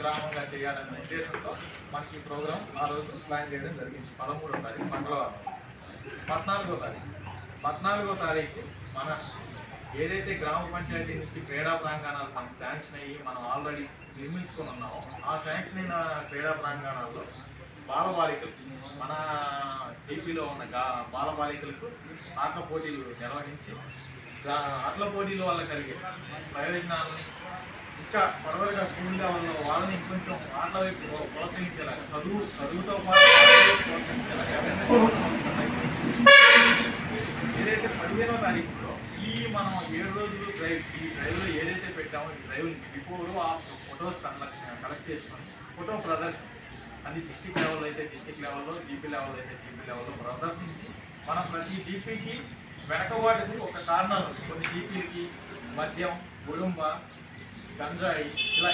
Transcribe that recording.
గ్రామంగా చేయాలనే ఉద్దేశంతో మనకి ఈ ప్రోగ్రాం ఆ రోజు ప్లాన్ చేయడం జరిగింది. 13వ తారీఖు మంగళవారం. 14వ తారీఖు మన ఏదైతే గ్రామ పంచాయతీ నుంచి క్రీడా ప్రాంగణాలు మనకు శాంక్షన్ అయ్యి మనం ఆల్రెడీ నిర్మించుకొని ఉన్నామో ఆ శాంక్షన్ అయిన క్రీడా ప్రాంగణాల్లో బాలబాలికలు మన ఏపీలో ఉన్న బాలబాలికలకు ఆటల పోటీలు నిర్వహించి ఆటల పోటీల వల్ల కలిగే ప్రయోజనాలని ఇంకా పర్వాలేదు స్కూల్ లెవెల్లో వాళ్ళని ఇంకొంచెం ఆటల వైపు ప్రోత్సహించేలాగా చదువుతో పాటు ప్రోత్సహించేలాగా ఏదైతే 15వ తారీఖులో ఈ మనం 7 రోజులు ఈ డ్రైవ్లో ఏదైతే పెట్టామో ఈ డ్రైవ్ బిఫోర్ ఆ ఫొటోస్ కలెక్ట్ చేసుకొని ఫోటో ప్రదర్శన అది డిస్టిక్ లెవెల్లో అయితే డిస్టిక్ లెవెల్లో, జీపీ లెవెల్లో అయితే జీపీ లెవెల్లో ప్రదర్శించి మనం ప్రతి జీపీకి వెనకబాటుది ఒక కారణాలు కొన్ని జీపీలకి మద్యం, గుడుంబ, గంజాయి ఇలా